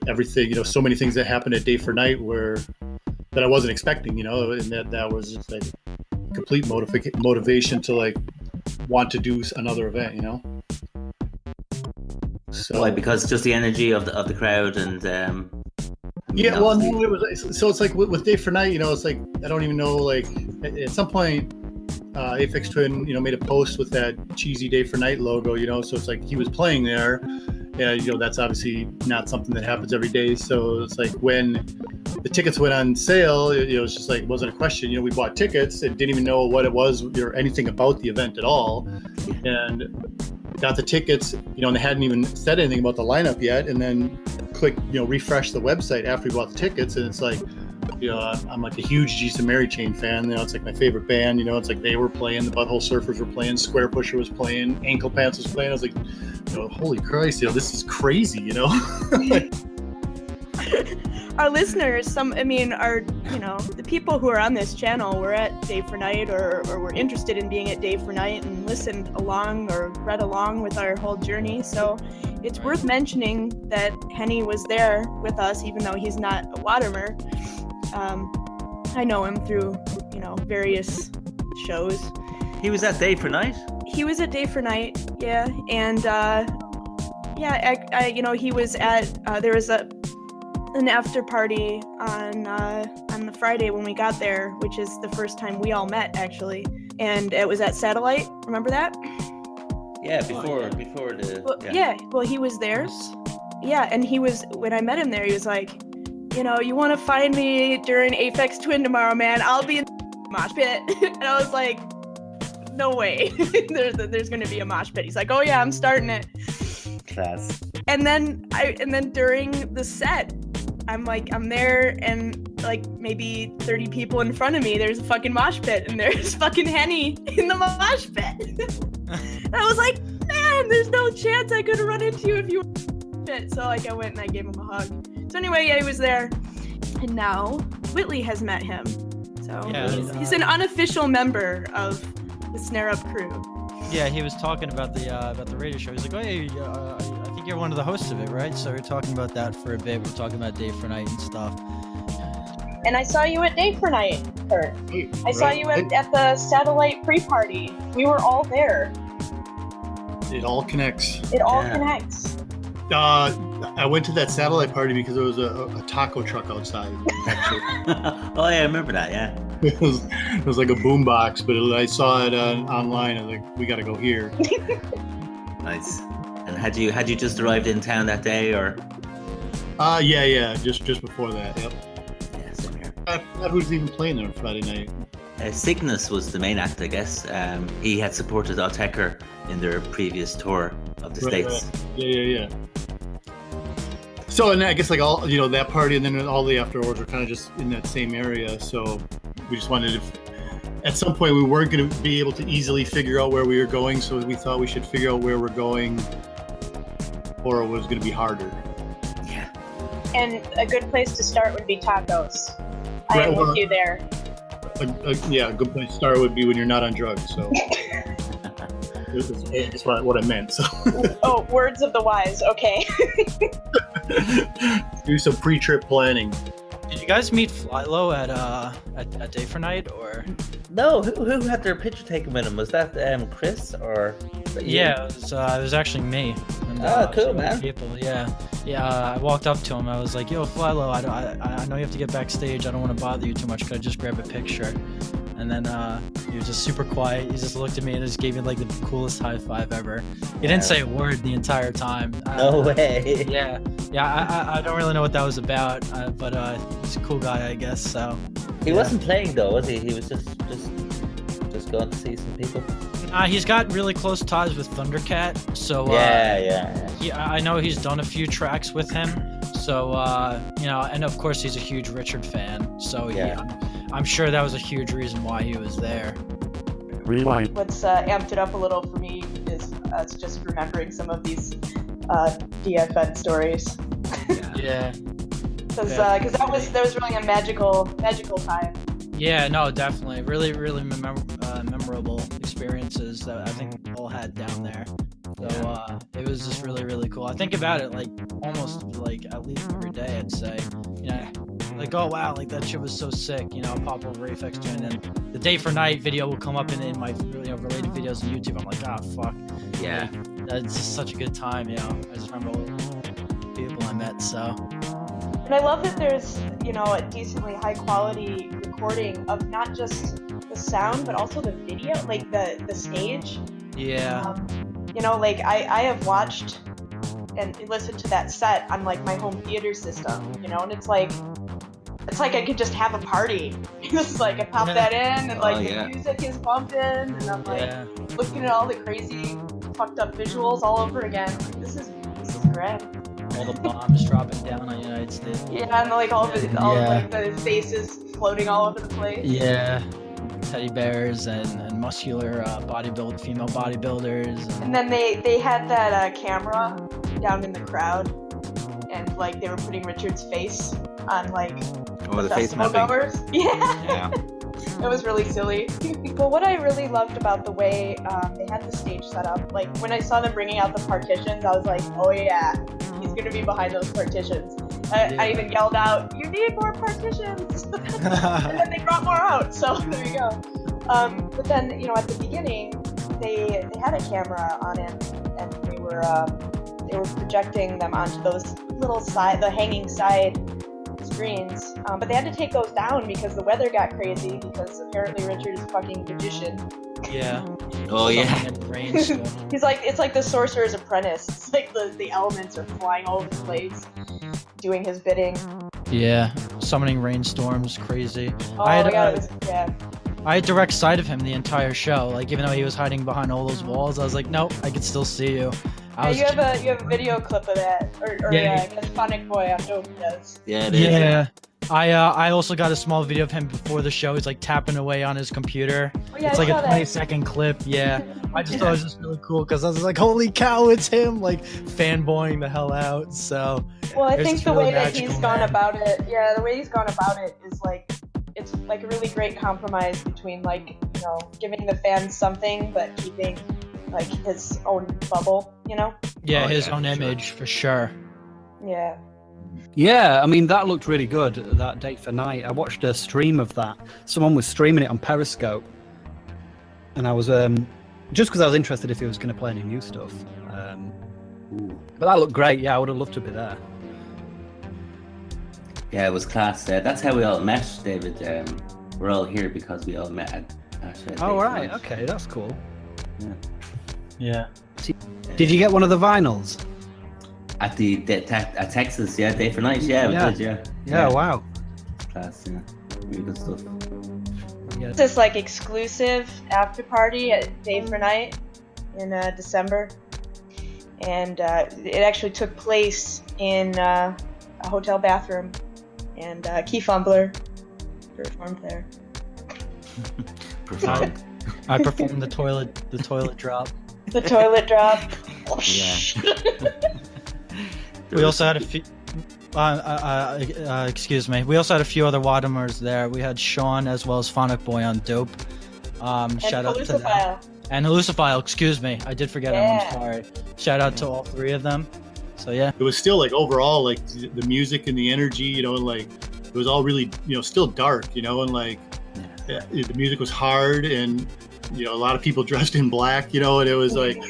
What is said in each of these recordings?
everything, so many things that happened at Day for Night that I wasn't expecting, and that was just like complete motivation to like want to do another event, So Why? Because just the energy of the crowd and yeah, well, no, it was so it's like with Day for Night, it's like I don't even know, like at some point Aphex Twin, made a post with that cheesy Day for Night logo, so it's like he was playing there. Yeah, that's obviously not something that happens every day. So it's like when the tickets went on sale, it's just like, it wasn't a question. We bought tickets and didn't even know what it was or anything about the event at all. And got the tickets, and they hadn't even said anything about the lineup yet. And then refresh the website after we bought the tickets. And it's like, I'm like a huge Jason Mary Chain fan. It's like my favorite band. It's like they were playing, the Butthole Surfers were playing, Square Pusher was playing, Ankle Pants was playing. I was like, holy Christ, this is crazy, Our listeners, the people who are on this channel were at Day for Night or were interested in being at Day for Night and listened along or read along with our whole journey. So it's worth mentioning that Henny was there with us, even though he's not a Watermer. I know him through, various shows. He was at Day for Night? He was at Day for Night, yeah. And, he was at, there was an after party on the Friday when we got there, which is the first time we all met, actually. And it was at Satellite, remember that? Yeah, before the... Well, yeah, well, he was there. Yeah, and when I met him there, he was like, you want to find me during Aphex Twin tomorrow, man? I'll be in the mosh pit. And I was like, no way. there's going to be a mosh pit. He's like, oh yeah, I'm starting it. Class. And then during the set, I'm there and like maybe 30 people in front of me, there's a fucking mosh pit and there's fucking Henny in the mosh pit. And I was like, man, there's no chance I could run into you if you were pit. So like I went and I gave him a hug. So anyway, yeah, he was there. And now Whitley has met him. So yeah, he's an unofficial member of the Snare Up crew. Yeah, he was talking about the radio show. He's like, oh yeah, I think you're one of the hosts of it, right? So we're talking about that for a bit. We're talking about Day for Night and stuff. And I saw you at Day for Night, Kurt. I saw you at the Satellite pre-party. We were all there. It all connects. It all connects. I went to that Satellite party because there was a taco truck outside. Actually. Oh yeah, I remember that. Yeah. It was like a boombox, but I saw it online. I was like, we got to go here. Nice. And had you just arrived in town that day, or? Yeah, just before that. Yep. Yeah, same here. I forgot who's even playing there on Friday night. Cygnus was the main act, I guess. He had supported Altecker in their previous tour of the States. Right. Yeah. So, and I guess like all, that party and then all the afterwards were kind of just in that same area. So we just wanted to, at some point we weren't going to be able to easily figure out where we were going. So we thought we should figure out where we're going or it was going to be harder. Yeah. And a good place to start would be tacos. Right, I am with you there. A good place to start would be when you're not on drugs. So that's what I meant. So. Oh, words of the wise. Okay. Do some pre-trip planning. Did you guys meet Flylo at Day for Night or? No, who had their picture taken with him? Was that Chris or? Yeah, it was actually me. And, cool, man. People, yeah. I walked up to him. I was like, "Yo, Flylo, I know you have to get backstage. I don't want to bother you too much. Could I just grab a picture?" And then he was just super quiet. He just looked at me and just gave me like the coolest high five ever. He didn't say a word the entire time. No way. Yeah. I don't really know what that was about, but he's a cool guy, I guess. So. He wasn't playing though, was he? He was just going to see some people. He's got really close ties with Thundercat, so I know he's done a few tracks with him. So and of course he's a huge Richard fan. So I'm sure that was a huge reason why he was there. Rewind. What's amped it up a little for me is just remembering some of these DFN stories. Yeah. Because that was really a magical time. Yeah, no, definitely. Really, really memorable experiences that I think we all had down there. So it was just really, really cool. I think about it like almost like at least every day. I'd say, you know, like, oh wow, like that shit was so sick. You know, I'll pop over Aphex Twin, and then the Day for Night video will come up in my related videos on YouTube. I'm like, ah, fuck. Yeah. That's just such a good time. You know, I just remember all the people I met. So. And I love that there's, you know, a decently high quality recording of not just the sound, but also the video, like the stage. Yeah. You know, like I have watched and listened to that set on like my home theater system, you know, and it's like I could just have a party. It's like I pop that in and like the music is bumping and I'm like looking at all the crazy fucked up visuals all over again. Like, this is great. All the bombs dropping down on the United States. Yeah, and like all like the faces floating all over the place. Yeah. Teddy bears and muscular female bodybuilders. And then they had that camera down in the crowd, and like they were putting Richard's face on like the face festival mapping. goers. Yeah. It was really silly. But what I really loved about the way they had the stage set up, like when I saw them bringing out the partitions, I was like, oh yeah, he's gonna be behind those partitions. I even yelled out, you need more partitions! And then they brought more out, so there you go. But then, you know, at the beginning, they had a camera on it, and they were projecting them onto those little the hanging side screens. But they had to take those down because the weather got crazy, because apparently Richard is a fucking magician. Yeah. Oh yeah. He's like, it's like the Sorcerer's Apprentice. It's like the elements are flying all over the place, doing his bidding. Yeah, summoning rainstorms, crazy. Oh I had, my god, I had direct sight of him the entire show. Like, even though he was hiding behind all those walls, I was like, nope, I could still see you. You have a video clip of that, or I guess Sonic Boy on Dope does. Yeah, it is. Yeah. I also got a small video of him before the show. He's like tapping away on his computer. Oh, yeah, it's like a 20-second clip. Yeah. I just thought it was just really cool because I was like, holy cow, it's him, like fanboying the hell out. So well, I think the way that he's gone about it, the way he's gone about it is like, it's like a really great compromise between like, you know, giving the fans something but keeping like his own bubble, you know? Yeah, his own image for sure. Yeah. Yeah, I mean, that looked really good, that Day for Night. I watched a stream of that. Someone was streaming it on Periscope. And I was, just because I was interested if he was going to play any new stuff. But that looked great. Yeah, I would have loved to be there. Yeah, it was class. That's how we all met, David. We're all here because we all met at oh, right. Okay, that's cool. Yeah. Did you get one of the vinyls? At at Texas, Day for Night, we did, Yeah, wow. Class, really good stuff. Yeah. This like exclusive after party at Day for Night in December, and it actually took place in a hotel bathroom, and Key Fumbler performed there. I performed the toilet drop. The toilet drop. Yeah. We also had a few. Excuse me. We also had a few other Wadimers there. We had Sean as well as Phonic Boy on Dope. Shout out to them. And Eluciphile. Excuse me. I did forget him. I'm sorry. Shout out to all three of them. So yeah. It was still like overall like the music and the energy, you know, and like it was all really, you know, still dark, you know, and like the music was hard, and you know, a lot of people dressed in black, you know, and it was like,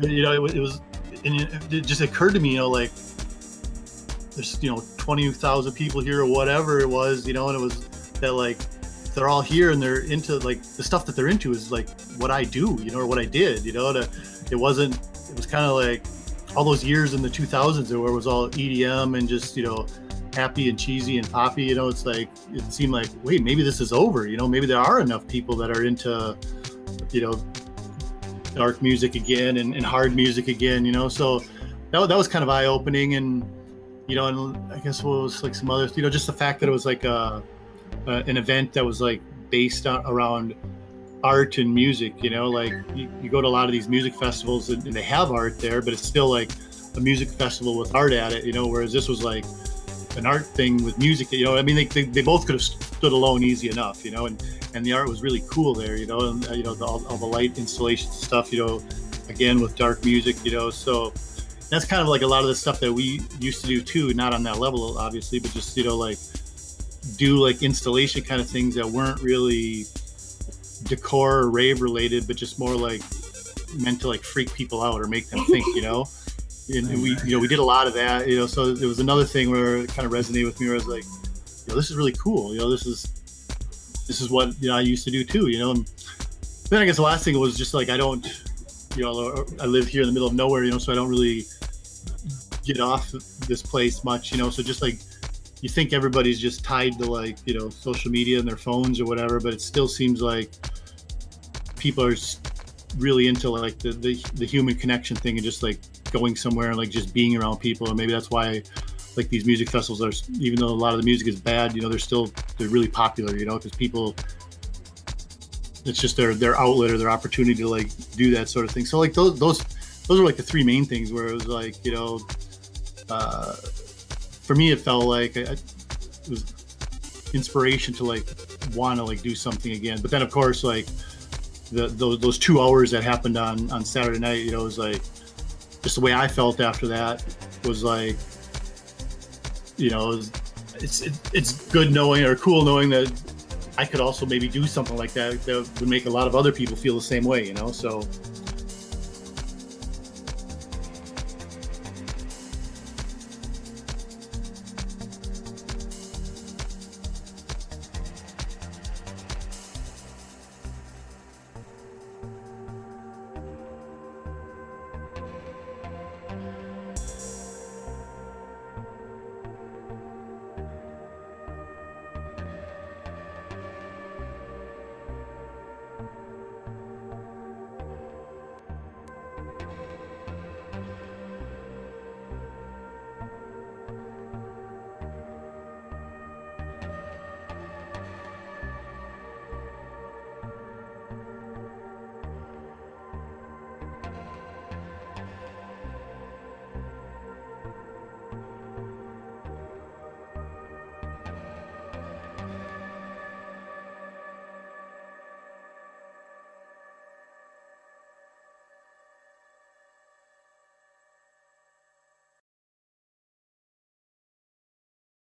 you know, it was, and it just occurred to me, you know, like there's, you know, 20,000 people here or whatever it was, you know, and it was that like they're all here and they're into like the stuff that they're into is like what I do, you know, or what I did, you know. It was kind of like all those years in the 2000s where it was all EDM and just, you know, happy and cheesy and poppy, you know. It's like it seemed like, wait, maybe this is over, you know, maybe there are enough people that are into, you know, dark music again and hard music again, you know. So that was kind of eye-opening, and you know, and I guess what was like some others, you know, just the fact that it was like an event that was like based around art and music, you know, like you go to a lot of these music festivals and they have art there, but it's still like a music festival with art at it, you know, whereas this was like an art thing with music, you know. I mean, they both could have stood alone easy enough, you know, and the art was really cool there, you know, and you know, all the light installations and stuff, you know, again with dark music, you know. So that's kind of like a lot of the stuff that we used to do too, not on that level obviously, but just, you know, like do like installation kind of things that weren't really decor or rave related, but just more like meant to like freak people out or make them think, you know. And we, you know, we did a lot of that, you know. So it was another thing where it kind of resonated with me, where I was like, you know, this is really cool, you know, this is what, you know, I used to do too, you know. And then I guess the last thing was just like, I don't, you know, I live here in the middle of nowhere, you know, so I don't really get off this place much, you know. So just like, you think everybody's just tied to like, you know, social media and their phones or whatever, but it still seems like people are really into like the human connection thing and just like going somewhere and like just being around people. And maybe that's why like these music festivals are, even though a lot of the music is bad, you know, they're really popular, you know, because people, it's just their outlet or their opportunity to like do that sort of thing. So like those are like the three main things where it was like, you know, for me it felt like it was inspiration to like want to like do something again. But then of course like those 2 hours that happened on Saturday night, you know, it was like just the way I felt after that was like, you know, it's good knowing or cool knowing that I could also maybe do something like that would make a lot of other people feel the same way, you know. So